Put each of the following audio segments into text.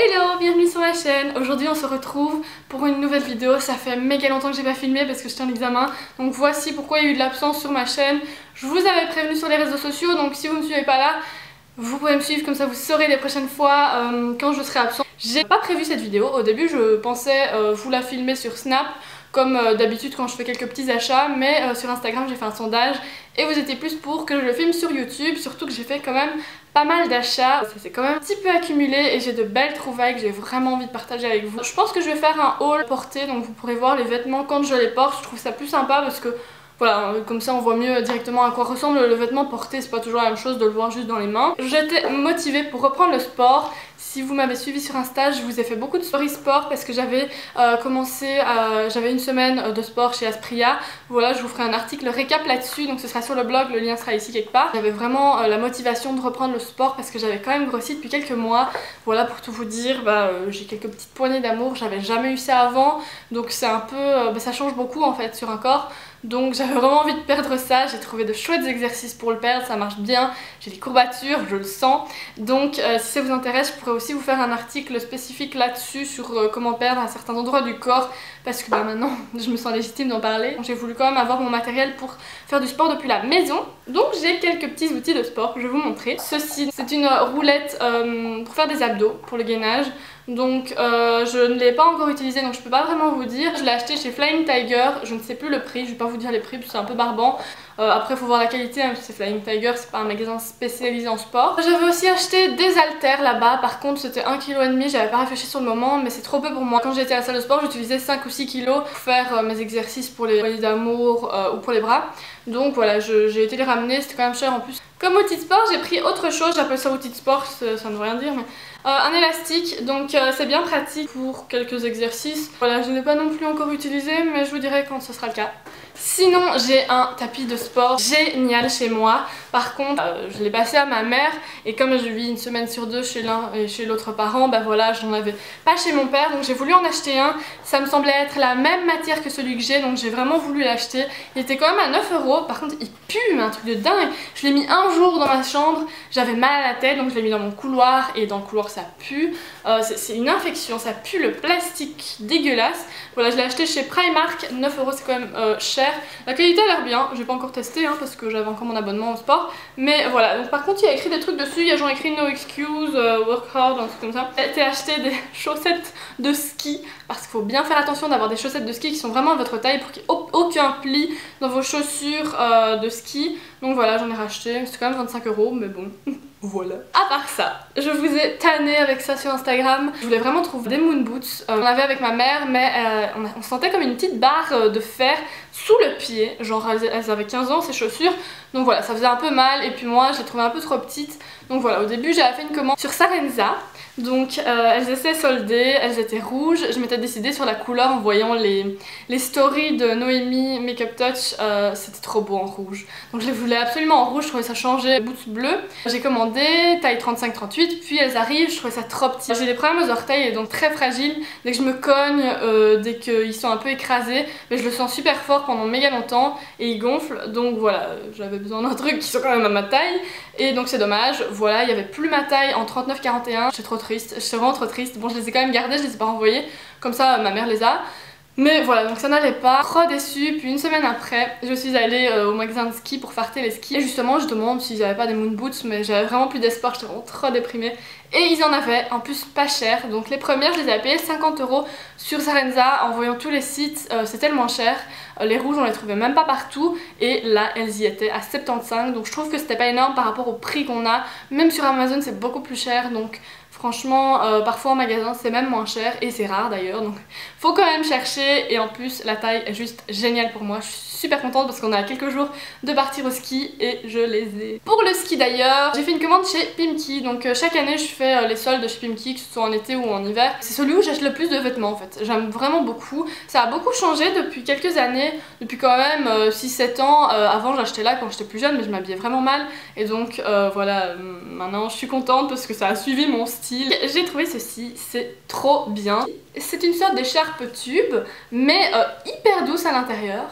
Hello, bienvenue sur ma chaîne. Aujourd'hui on se retrouve pour une nouvelle vidéo. Ça fait méga longtemps que j'ai pas filmé parce que j'étais en examen. Donc voici pourquoi il y a eu de l'absence sur ma chaîne. Je vous avais prévenu sur les réseaux sociaux, donc si vous me suivez pas là, vous pouvez me suivre, comme ça vous saurez les prochaines fois quand je serai absente. J'ai pas prévu cette vidéo. Au début je pensais vous la filmer sur Snap comme d'habitude quand je fais quelques petits achats, mais sur Instagram j'ai fait un sondage et vous étiez plus pour que je le filme sur YouTube, surtout que j'ai fait quand même pas mal d'achats. Ça s'est quand même un petit peu accumulé et j'ai de belles trouvailles que j'ai vraiment envie de partager avec vous. Je pense que je vais faire un haul porté, donc vous pourrez voir les vêtements quand je les porte. Je trouve ça plus sympa parce que voilà, comme ça on voit mieux directement à quoi ressemble le vêtement porté, c'est pas toujours la même chose de le voir juste dans les mains. J'étais motivée pour reprendre le sport. Si vous m'avez suivi sur Insta, je vous ai fait beaucoup de stories sport parce que j'avais j'avais une semaine de sport chez Aspria. Voilà, je vous ferai un article récap là-dessus, donc ce sera sur le blog, le lien sera ici quelque part. J'avais vraiment la motivation de reprendre le sport parce que j'avais quand même grossi depuis quelques mois. Voilà, pour tout vous dire, j'ai quelques petites poignées d'amour, j'avais jamais eu ça avant, donc c'est un peu, ça change beaucoup en fait sur un corps. Donc j'avais vraiment envie de perdre ça, j'ai trouvé de chouettes exercices pour le perdre, ça marche bien, j'ai des courbatures, je le sens. Donc si ça vous intéresse, je pourrais aussi vous faire un article spécifique là-dessus sur comment perdre à certains endroits du corps, parce que maintenant je me sens légitime d'en parler. J'ai voulu quand même avoir mon matériel pour faire du sport depuis la maison, donc j'ai quelques petits outils de sport que je vais vous montrer. Ceci, c'est une roulette pour faire des abdos, pour le gainage. Donc je ne l'ai pas encore utilisé, donc je peux pas vraiment vous dire. Je l'ai acheté chez Flying Tiger, je ne sais plus le prix, je vais pas vous dire les prix parce que c'est un peu barbant. Après faut voir la qualité, hein, c'est Flying Tiger, c'est pas un magasin spécialisé en sport. J'avais aussi acheté des haltères là-bas, par contre c'était 1,5 kg, j'avais pas réfléchi sur le moment, mais c'est trop peu pour moi. Quand j'étais à la salle de sport, j'utilisais 5 ou 6 kg pour faire mes exercices pour les poignées d'amour ou pour les bras. Donc voilà, j'ai été les ramener, c'était quand même cher en plus. Comme outil de sport, j'ai pris autre chose, j'appelle ça outil de sport, ça ne veut rien dire, mais un élastique, donc c'est bien pratique pour quelques exercices. Voilà, je n'ai pas non plus encore utilisé, mais je vous dirai quand ce sera le cas. Sinon, j'ai un tapis de sport génial chez moi. Par contre, je l'ai passé à ma mère et comme je vis une semaine sur deux chez l'un et chez l'autre parent, voilà, j'en avais pas chez mon père, donc j'ai voulu en acheter un. Ça me semblait être la même matière que celui que j'ai, donc j'ai vraiment voulu l'acheter. Il était quand même à 9 €. Par contre, il pue, mais un truc de dingue. Je l'ai mis un jour dans ma chambre, j'avais mal à la tête, donc je l'ai mis dans mon couloir et dans le couloir ça pue. C'est une infection, ça pue le plastique dégueulasse. Voilà, je l'ai acheté chez Primark, 9 € c'est quand même cher. La qualité a l'air bien, j'ai pas encore testé hein, parce que j'avais encore mon abonnement au sport. Mais voilà, donc par contre il y a écrit des trucs dessus, il y a genre écrit no excuse, work hard, un truc comme ça. J'ai acheté des chaussettes de ski parce qu'il faut bien faire attention d'avoir des chaussettes de ski qui sont vraiment à votre taille pour qu'il n'y ait aucun pli dans vos chaussures de ski. Donc voilà, j'en ai racheté, c'était quand même 25 €, mais bon. Voilà. À part ça, je vous ai tanné avec ça sur Instagram. Je voulais vraiment trouver des moon boots. On avait avec ma mère, mais on sentait comme une petite barre de fer sous le pied. Genre elles avaient 15 ans ces chaussures. Donc voilà, ça faisait un peu mal. Et puis moi, je les trouvais un peu trop petites. Donc voilà, au début j'avais fait une commande sur Sarenza. Donc elles étaient soldées, elles étaient rouges. Je m'étais décidée sur la couleur en voyant les stories de Noémie Makeup Touch. C'était trop beau en rouge. Donc je les voulais absolument en rouge, je trouvais ça changeait. Boots bleues. J'ai commandé taille 35-38, puis elles arrivent, je trouvais ça trop petit. J'ai des problèmes aux orteils et donc très fragiles. Dès que je me cogne, dès qu'ils sont un peu écrasés, mais je le sens super fort pendant méga longtemps et ils gonflent. Donc voilà, j'avais besoin d'un truc qui soit quand même à ma taille. Et donc c'est dommage. Voilà, il n'y avait plus ma taille en 39-41. J'étais trop triste, j'étais vraiment trop triste. Bon, je les ai quand même gardées, je les ai pas renvoyées. Comme ça, ma mère les a. Mais voilà, donc ça n'allait pas, trop déçue. Puis une semaine après, je suis allée au magasin de ski pour farter les skis. Et justement, je demande s'ils n'avaient pas des moon boots, mais j'avais vraiment plus d'espoir, j'étais vraiment trop déprimée. Et ils en avaient, en plus pas cher. Donc les premières, je les avais payées 50 € sur Sarenza. En voyant tous les sites, c'est tellement cher. Les rouges, on les trouvait même pas partout. Et là, elles y étaient à 75. Donc je trouve que c'était pas énorme par rapport au prix qu'on a. Même sur Amazon, c'est beaucoup plus cher. Donc franchement, parfois en magasin c'est même moins cher et c'est rare d'ailleurs, donc faut quand même chercher. Et en plus la taille est juste géniale pour moi, je suis super contente parce qu'on a quelques jours de partir au ski et je les ai. Pour le ski d'ailleurs, j'ai fait une commande chez Pimki, donc chaque année je fais les soldes chez Pimki, que ce soit en été ou en hiver. C'est celui où j'achète le plus de vêtements en fait, j'aime vraiment beaucoup. Ça a beaucoup changé depuis quelques années, depuis quand même 6-7 ans. Avant j'achetais là quand j'étais plus jeune mais je m'habillais vraiment mal et donc voilà, maintenant je suis contente parce que ça a suivi mon style. J'ai trouvé ceci, c'est trop bien. C'est une sorte d'écharpe tube, mais hyper douce à l'intérieur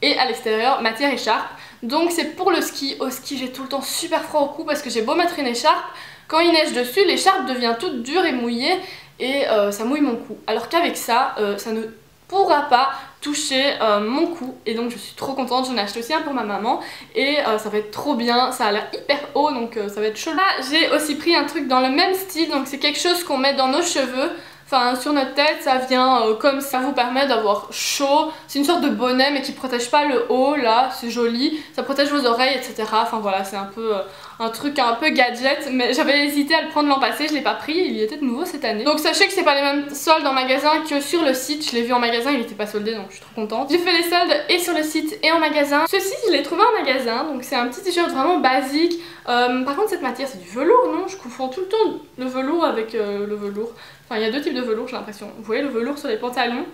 et à l'extérieur, matière écharpe. Donc c'est pour le ski. Au ski, j'ai tout le temps super froid au cou parce que j'ai beau mettre une écharpe. Quand il neige dessus, l'écharpe devient toute dure et mouillée. et ça mouille mon cou. Alors qu'avec ça, ça ne pourra pas toucher mon cou, et donc je suis trop contente. J'en ai acheté aussi un pour ma maman et ça va être trop bien, ça a l'air hyper haut donc ça va être chaud. Là j'ai aussi pris un truc dans le même style, donc c'est quelque chose qu'on met dans nos cheveux. Enfin sur notre tête, ça vient comme ça vous permet d'avoir chaud. C'est une sorte de bonnet mais qui protège pas le haut, là c'est joli. Ça protège vos oreilles etc. Enfin voilà, c'est un peu un truc un peu gadget. Mais j'avais hésité à le prendre l'an passé, je l'ai pas pris, il était de nouveau cette année. Donc sachez que c'est pas les mêmes soldes en magasin que sur le site. Je l'ai vu en magasin, il était pas soldé donc je suis trop contente. J'ai fait les soldes et sur le site et en magasin. Ceci je l'ai trouvé en magasin, donc c'est un petit t-shirt vraiment basique. Par contre cette matière c'est du velours, non? Je confonds tout le temps le velours avec le velours. Enfin il y a deux types de velours j'ai l'impression. Vous voyez le velours sur les pantalons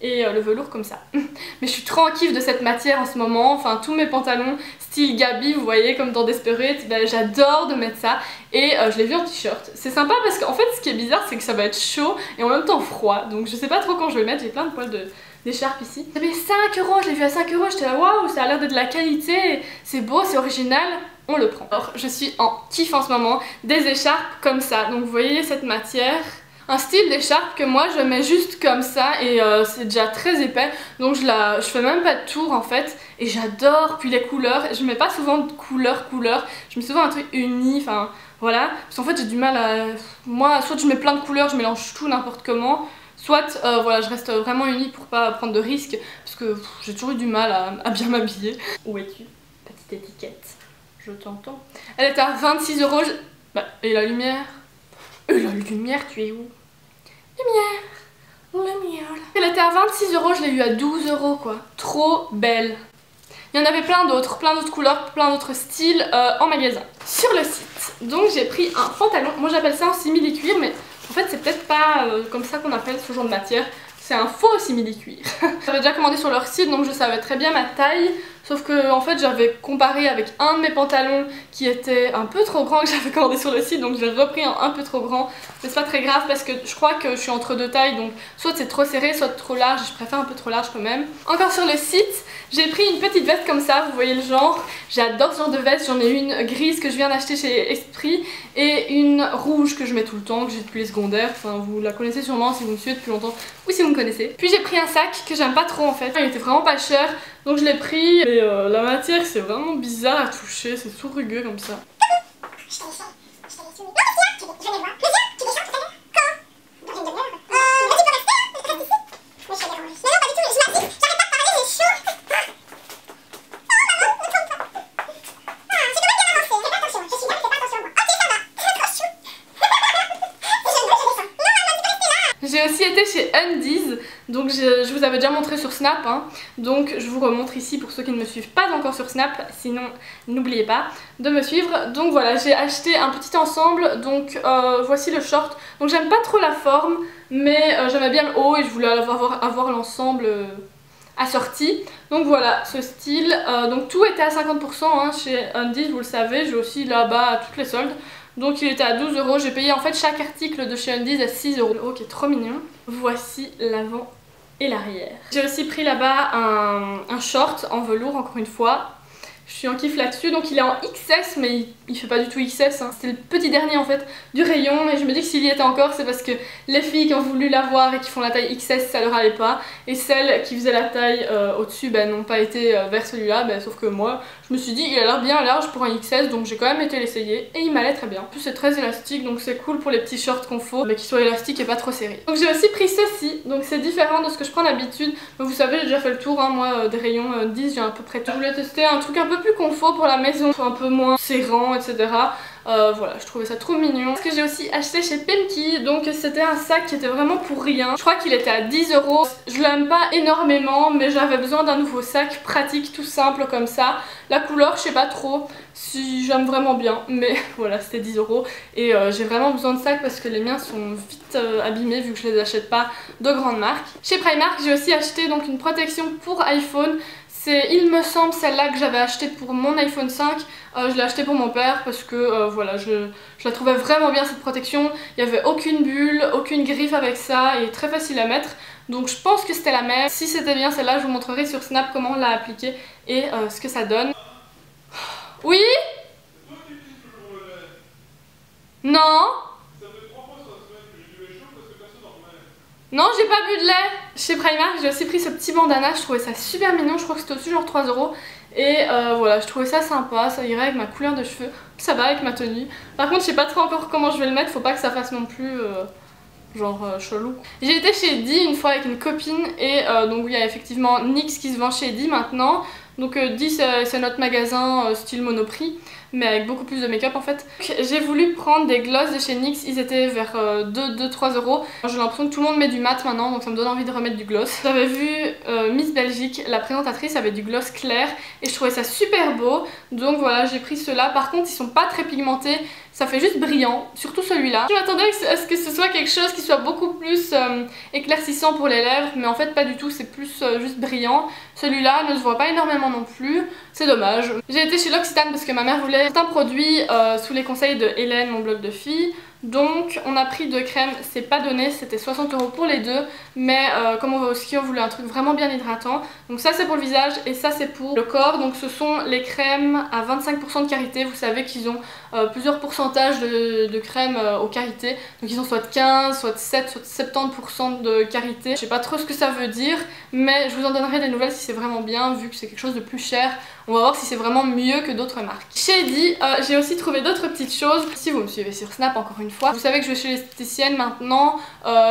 et le velours comme ça. Mais je suis trop en kiff de cette matière en ce moment. Enfin tous mes pantalons style Gabi, vous voyez comme dans Desperate, ben, j'adore de mettre ça. Et je l'ai vu en t-shirt. C'est sympa parce qu'en fait ce qui est bizarre c'est que ça va être chaud et en même temps froid. Donc je sais pas trop quand je vais le mettre, j'ai plein de poils d'écharpe ici. Ça fait 5 €, je l'ai vu à 5 €, j'étais là waouh, ça a l'air d'être de la qualité, c'est beau, c'est original, on le prend. Alors je suis en kiff en ce moment des écharpes comme ça. Donc vous voyez cette matière, un style d'écharpe que moi je mets juste comme ça et c'est déjà très épais donc je fais même pas de tour en fait et j'adore. Puis les couleurs, je mets pas souvent de couleurs, je mets souvent un truc uni, enfin voilà, parce qu'en fait j'ai du mal à... Moi soit je mets plein de couleurs, je mélange tout n'importe comment, soit voilà je reste vraiment unie pour pas prendre de risques parce que j'ai toujours eu du mal à bien m'habiller. Où es-tu? Petite étiquette, je t'entends. Elle était à 26 €, bah, et la lumière? La lumière, tu es où? Lumière. Elle était à 26 €, je l'ai eu à 12 € quoi. Trop belle. Il y en avait plein d'autres couleurs, plein d'autres styles en magasin. Sur le site, donc j'ai pris un pantalon, moi j'appelle ça un simili-cuir, mais en fait c'est peut-être pas comme ça qu'on appelle ce genre de matière. C'est un faux simili-cuir. J'avais déjà commandé sur leur site donc je savais très bien ma taille. Sauf que en fait j'avais comparé avec un de mes pantalons qui était un peu trop grand que j'avais commandé sur le site, donc j'ai repris un peu trop grand. Mais c'est pas très grave parce que je crois que je suis entre deux tailles, donc soit c'est trop serré soit trop large, je préfère un peu trop large quand même. Encore sur le site, j'ai pris une petite veste comme ça, vous voyez le genre. J'adore ce genre de veste, j'en ai une grise que je viens d'acheter chez Esprit et une rouge que je mets tout le temps, que j'ai depuis les secondaires. Enfin vous la connaissez sûrement si vous me suivez depuis longtemps ou si vous me connaissez. Puis j'ai pris un sac que j'aime pas trop en fait, il était vraiment pas cher. Donc je l'ai pris, mais la matière c'est vraiment bizarre à toucher, c'est tout rugueux comme ça. J'ai aussi été chez Undies, donc je vous avais déjà montré sur Snap, hein, donc je vous remontre ici pour ceux qui ne me suivent pas encore sur Snap, sinon n'oubliez pas de me suivre. Donc voilà, j'ai acheté un petit ensemble, donc voici le short. Donc j'aime pas trop la forme, mais j'aimais bien le haut et je voulais avoir l'ensemble assorti. Donc voilà ce style, donc tout était à 50% hein, chez Undies, vous le savez, j'ai aussi là-bas toutes les soldes. Donc il était à 12 €, j'ai payé en fait chaque article de chez Undies à 6 €. Oh, qui est trop mignon. Voici l'avant et l'arrière. J'ai aussi pris là-bas un short en velours encore une fois. Je suis en kiff là-dessus, donc il est en XS mais il fait pas du tout XS, hein. C'était le petit dernier en fait du rayon et je me dis que s'il y était encore c'est parce que les filles qui ont voulu l'avoir et qui font la taille XS ça leur allait pas et celles qui faisaient la taille au-dessus n'ont pas été vers celui-là, sauf que moi je me suis dit il a l'air bien large pour un XS donc j'ai quand même été l'essayer et il m'allait très bien. En plus c'est très élastique donc c'est cool pour les petits shorts qu'on faut mais qui soient élastiques et pas trop serrés. Donc j'ai aussi pris ceci, donc c'est différent de ce que je prends d'habitude. Vous savez j'ai déjà fait le tour hein, moi des rayons 10 j'ai à peu près tout. Je voulais tester un truc un peu plus confort pour la maison, un peu moins serrant etc. Voilà, je trouvais ça trop mignon. Ce que j'ai aussi acheté chez Pimki, donc c'était un sac qui était vraiment pour rien. Je crois qu'il était à 10 €. Je l'aime pas énormément, mais j'avais besoin d'un nouveau sac pratique, tout simple comme ça. La couleur, je sais pas trop si j'aime vraiment bien, mais voilà, c'était 10 € et j'ai vraiment besoin de sacs parce que les miens sont vite abîmés vu que je les achète pas de grandes marques. Chez Primark, j'ai aussi acheté donc une protection pour iPhone. C'est, il me semble, celle-là que j'avais achetée pour mon iPhone 5. Je l'ai achetée pour mon père parce que voilà, je la trouvais vraiment bien cette protection. Il n'y avait aucune bulle, aucune griffe avec ça et très facile à mettre. Donc je pense que c'était la même. Si c'était bien celle-là, je vous montrerai sur Snap comment on l'a appliquée et ce que ça donne. Oui? Non? Non, j'ai pas bu de lait. Chez Primark, j'ai aussi pris ce petit bandana, je trouvais ça super mignon, je crois que c'était aussi genre 3 €. Et voilà, je trouvais ça sympa, ça irait avec ma couleur de cheveux, ça va avec ma tenue. Par contre, je sais pas trop encore comment je vais le mettre, faut pas que ça fasse non plus chelou. J'ai été chez Eddy une fois avec une copine et donc il y a effectivement NYX qui se vend chez Eddy maintenant. Donc Eddy c'est notre magasin style Monoprix, mais avec beaucoup plus de make-up en fait. J'ai voulu prendre des gloss de chez NYX, ils étaient vers 2-3 €. J'ai l'impression que tout le monde met du mat maintenant, donc ça me donne envie de remettre du gloss. J'avais vu Miss Belgique, la présentatrice avait du gloss clair et je trouvais ça super beau. Donc voilà, j'ai pris ceux-là. Par contre, ils sont pas très pigmentés, ça fait juste brillant, surtout celui-là. Je m'attendais à ce que ce soit quelque chose qui soit beaucoup plus éclaircissant pour les lèvres, mais en fait pas du tout, c'est plus juste brillant. Celui-là ne se voit pas énormément non plus, c'est dommage. J'ai été chez L'Occitane parce que ma mère voulait certains produits sous les conseils de Hélène, mon blog de filles. Donc on a pris 2 crèmes, c'est pas donné, c'était 60 € pour les deux, mais comme on va au ski on voulait un truc vraiment bien hydratant. Donc ça c'est pour le visage et ça c'est pour le corps. Donc ce sont les crèmes à 25% de karité, vous savez qu'ils ont plusieurs pourcentages de crèmes aux karités. Donc ils ont soit 15, soit 7, soit 70% de karité. Je sais pas trop ce que ça veut dire, mais je vous en donnerai des nouvelles si c'est vraiment bien, vu que c'est quelque chose de plus cher. On va voir si c'est vraiment mieux que d'autres marques. Chez Eddy, j'ai aussi trouvé d'autres petites choses. Si vous me suivez sur Snap encore une fois, vous savez que je vais chez l'esthéticienne maintenant.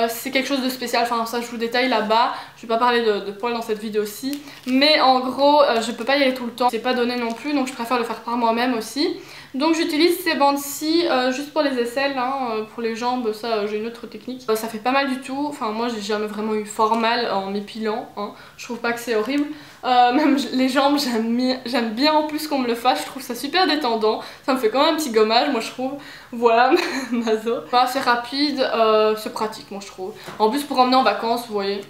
C'est quelque chose de spécial, enfin ça je vous détaille là-bas. Je vais pas parler de poils dans cette vidéo-ci. Mais en gros, je peux pas y aller tout le temps. C'est pas donné non plus, donc je préfère le faire par moi-même aussi. Donc j'utilise ces bandes-ci juste pour les aisselles, hein, pour les jambes, ça j'ai une autre technique. Ça fait pas mal du tout, enfin moi j'ai jamais vraiment eu fort mal en m'épilant, hein. Je trouve pas que c'est horrible. Même les jambes j'aime bien en plus qu'on me le fasse, je trouve ça super détendant. Ça me fait quand même un petit gommage moi je trouve. Voilà, mazo. Voilà, c'est rapide, c'est pratique moi je trouve. En plus pour emmener en vacances, vous voyez,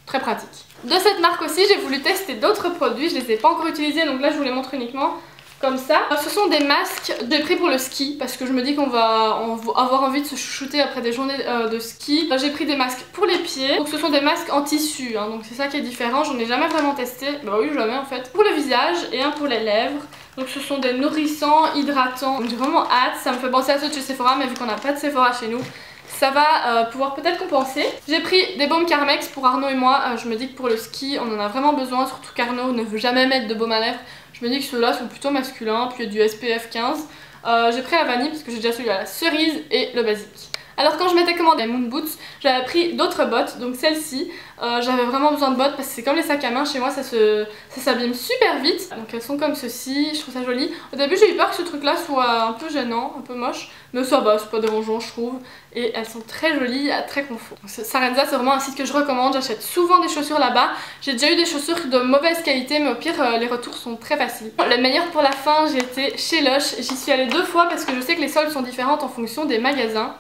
très pratique. De cette marque aussi j'ai voulu tester d'autres produits, je les ai pas encore utilisés donc là je vous les montre uniquement. Comme ça. Ce sont des masques que j'ai pris pour le ski parce que je me dis qu'on va avoir envie de se chouchouter après des journées de ski. J'ai pris des masques pour les pieds, donc ce sont des masques en tissu, hein, donc c'est ça qui est différent, j'en ai jamais vraiment testé, bah oui jamais en fait. Pour le visage et un pour les lèvres, donc ce sont des nourrissants, hydratants, donc j'ai vraiment hâte, ça me fait penser à ceux de chez Sephora mais vu qu'on n'a pas de Sephora chez nous, ça va pouvoir peut-être compenser. J'ai pris des baumes Carmex pour Arnaud et moi, je me dis que pour le ski on en a vraiment besoin, surtout qu'Arnaud ne veut jamais mettre de baume à lèvres. Je me dis que ceux-là sont plutôt masculins, puis il y a du SPF 15. J'ai pris la vanille parce que j'ai déjà celui à la cerise et le basique. Alors quand je m'étais commandé les Moon Boots, j'avais pris d'autres bottes, donc celles-ci. J'avais vraiment besoin de bottes parce que c'est comme les sacs à main, chez moi ça s'abîme super vite. Donc elles sont comme ceci, je trouve ça joli. Au début j'ai eu peur que ce truc là soit un peu gênant, un peu moche, mais ça va, c'est pas dérangeant je trouve. Et elles sont très jolies, très confort. Sarenza c'est vraiment un site que je recommande, j'achète souvent des chaussures là-bas. J'ai déjà eu des chaussures de mauvaise qualité mais au pire les retours sont très faciles. Le meilleur pour la fin, j'ai été chez Lush, j'y suis allée 2 fois parce que je sais que les soldes sont différentes en fonction des magasins.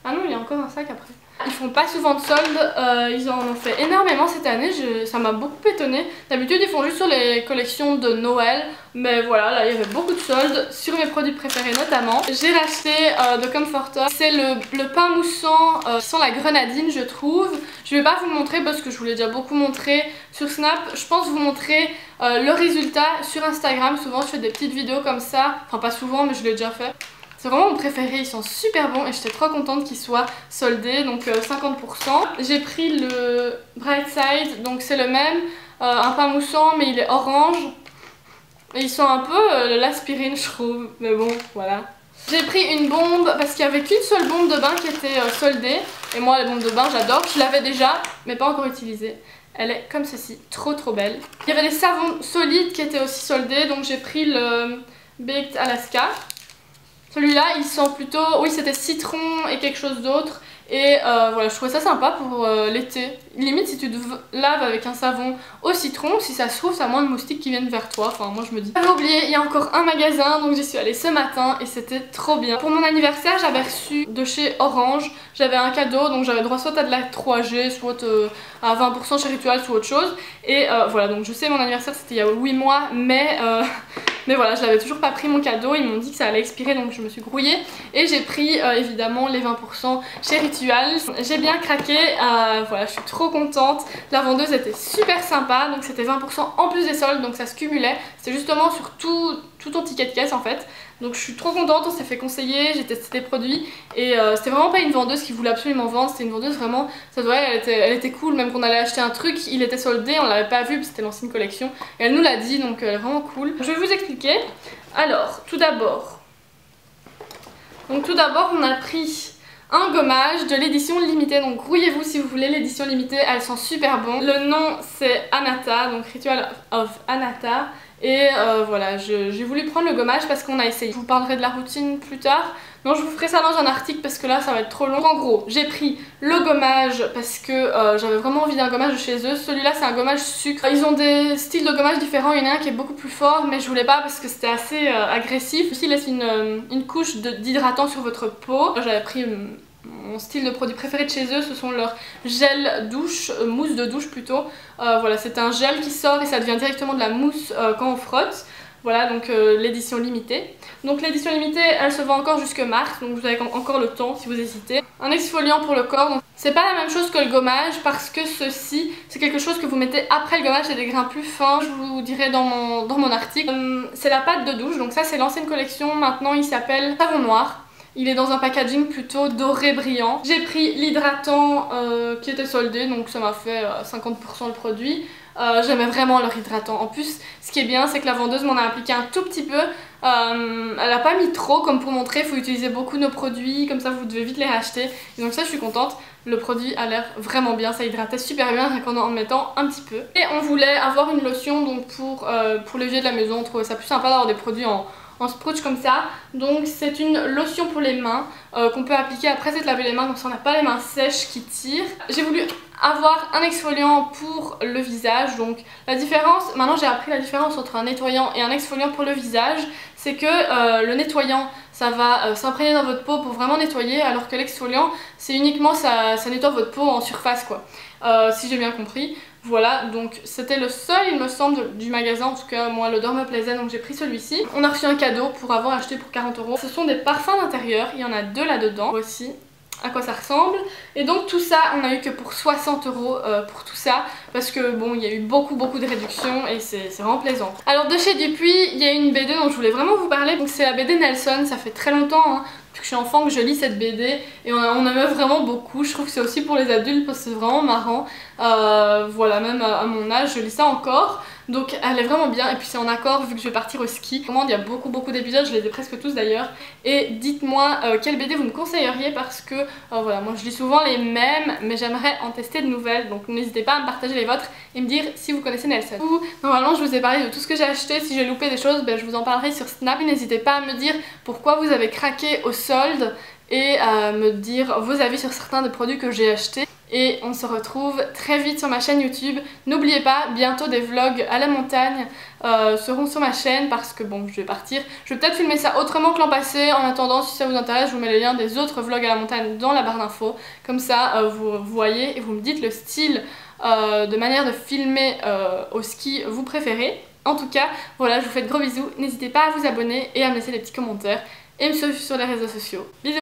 Ah non, il y a encore un sac après. Ils font pas souvent de soldes, ils en ont fait énormément cette année, ça m'a beaucoup étonnée. D'habitude ils font juste sur les collections de Noël, mais voilà, là il y avait beaucoup de soldes sur mes produits préférés notamment. J'ai racheté de Comforter, c'est le pain moussant qui sent la grenadine je trouve. Je vais pas vous le montrer parce que je vous l'ai déjà beaucoup montré sur Snap, je pense vous montrer le résultat sur Instagram. Souvent je fais des petites vidéos comme ça, enfin pas souvent mais je l'ai déjà fait. C'est vraiment mon préféré, ils sont super bons et j'étais trop contente qu'ils soient soldés, donc 50%. J'ai pris le Bright Side, donc c'est le même, un pain moussant mais il est orange. Et ils sont un peu l'aspirine je trouve, mais bon voilà. J'ai pris une bombe parce qu'il n'y avait qu'une seule bombe de bain qui était soldée. Et moi les bombes de bain j'adore, je l'avais déjà mais pas encore utilisée. Elle est comme ceci, trop belle. Il y avait des savons solides qui étaient aussi soldés, donc j'ai pris le Baked Alaska. Celui-là, il sent plutôt, oui c'était citron et quelque chose d'autre. Et voilà, je trouvais ça sympa pour l'été. Limite si tu te laves avec un savon au citron, si ça se trouve, ça a moins de moustiques qui viennent vers toi. Enfin moi je me dis. J'avais oublié, il y a encore un magasin, donc j'y suis allée ce matin et c'était trop bien. Pour mon anniversaire, j'avais reçu de chez Orange, j'avais un cadeau, donc j'avais droit soit à de la 3G, soit à 20% chez Ritual, soit autre chose. Et voilà, donc je sais mon anniversaire c'était il y a 8 mois, mais voilà, je l'avais toujours pas pris mon cadeau, ils m'ont dit que ça allait expirer donc je me suis grouillée. Et j'ai pris évidemment les 20% chez Ritual. J'ai bien craqué, voilà, je suis trop contente. La vendeuse était super sympa, donc c'était 20% en plus des soldes, donc ça se cumulait. C'était justement sur tout ton ticket de caisse en fait. Donc je suis trop contente, on s'est fait conseiller, j'ai testé des produits et c'était vraiment pas une vendeuse qui voulait absolument vendre, c'était une vendeuse vraiment, ça doit elle était cool, même qu'on allait acheter un truc, il était soldé, on l'avait pas vu parce que c'était l'ancienne collection et elle nous l'a dit, donc elle est vraiment cool. Je vais vous expliquer. Alors tout d'abord on a pris un gommage de l'édition limitée, donc grouillez-vous si vous voulez l'édition limitée, elle sent super bon. Le nom c'est Anata, donc Ritual of Anata. Et voilà, j'ai voulu prendre le gommage parce qu'on a essayé. Je vous parlerai de la routine plus tard. Non, je vous ferai ça dans un article parce que là ça va être trop long. En gros, j'ai pris le gommage parce que j'avais vraiment envie d'un gommage de chez eux. Celui-là c'est un gommage sucre. Ils ont des styles de gommage différents, il y en a un qui est beaucoup plus fort mais je voulais pas parce que c'était assez agressif. Ici il laisse une couche d'hydratant sur votre peau. J'avais pris mon style de produit préféré de chez eux, ce sont leurs gel douche, mousse de douche plutôt. Voilà, c'est un gel qui sort et ça devient directement de la mousse quand on frotte. Voilà, donc l'édition limitée. Donc l'édition limitée, elle se vend encore jusque mars, donc vous avez encore le temps si vous hésitez. Un exfoliant pour le corps, c'est pas la même chose que le gommage parce que ceci, c'est quelque chose que vous mettez après le gommage, c'est des grains plus fins, je vous dirai dans mon article. C'est la pâte de douche, donc ça c'est l'ancienne collection, maintenant il s'appelle savon noir. Il est dans un packaging plutôt doré brillant. J'ai pris l'hydratant qui était soldé, donc ça m'a fait 50% le produit. J'aimais vraiment leur hydratant. En plus, ce qui est bien, c'est que la vendeuse m'en a appliqué un tout petit peu. Elle a pas mis trop, comme pour montrer, il faut utiliser beaucoup nos produits, comme ça vous devez vite les racheter. Et donc ça, je suis contente. Le produit a l'air vraiment bien, ça hydratait super bien rien qu'en en mettant un petit peu. Et on voulait avoir une lotion donc pour les vieux de la maison. On trouvait ça plus sympa d'avoir des produits en sprouch comme ça. Donc c'est une lotion pour les mains qu'on peut appliquer après s'être lavé les mains, donc ça on n'a pas les mains sèches qui tirent. J'ai voulu avoir un exfoliant pour le visage, donc la différence, maintenant j'ai appris la différence entre un nettoyant et un exfoliant pour le visage, c'est que le nettoyant ça va s'imprégner dans votre peau pour vraiment nettoyer, alors que l'exfoliant c'est uniquement ça nettoie votre peau en surface quoi, si j'ai bien compris. Voilà, donc c'était le seul il me semble du magasin, en tout cas moi l'odeur me plaisait donc j'ai pris celui-ci. On a reçu un cadeau pour avoir acheté pour 40 €. Ce sont des parfums d'intérieur, il y en a deux là-dedans. Voici à quoi ça ressemble. Et donc tout ça, on a eu que pour 60 € pour tout ça, parce que bon, il y a eu beaucoup de réductions et c'est vraiment plaisant. Alors de chez Dupuis, il y a une BD dont je voulais vraiment vous parler, donc c'est la BD Nelson, ça fait très longtemps hein, depuis que je suis enfant que je lis cette BD et on aime vraiment beaucoup. Je trouve que c'est aussi pour les adultes parce que c'est vraiment marrant. Voilà, même à mon âge, je lis ça encore. Donc elle est vraiment bien et puis c'est en accord vu que je vais partir au ski. Il y a beaucoup d'épisodes, je les ai presque tous d'ailleurs. Et dites-moi quelle BD vous me conseilleriez parce que voilà, moi je lis souvent les mêmes mais j'aimerais en tester de nouvelles. Donc n'hésitez pas à me partager les vôtres et me dire si vous connaissez Nelson. Normalement je vous ai parlé de tout ce que j'ai acheté, si j'ai loupé des choses je vous en parlerai sur Snap. N'hésitez pas à me dire pourquoi vous avez craqué au solde et à me dire vos avis sur certains des produits que j'ai achetés. Et on se retrouve très vite sur ma chaîne YouTube. N'oubliez pas, bientôt des vlogs à la montagne seront sur ma chaîne parce que bon, je vais partir. Je vais peut-être filmer ça autrement que l'an passé. En attendant, si ça vous intéresse, je vous mets les liens des autres vlogs à la montagne dans la barre d'infos. Comme ça, vous voyez et vous me dites le style de manière de filmer au ski vous préférez. En tout cas, voilà, je vous fais de gros bisous. N'hésitez pas à vous abonner et à me laisser des petits commentaires et me suivre sur les réseaux sociaux. Bisous!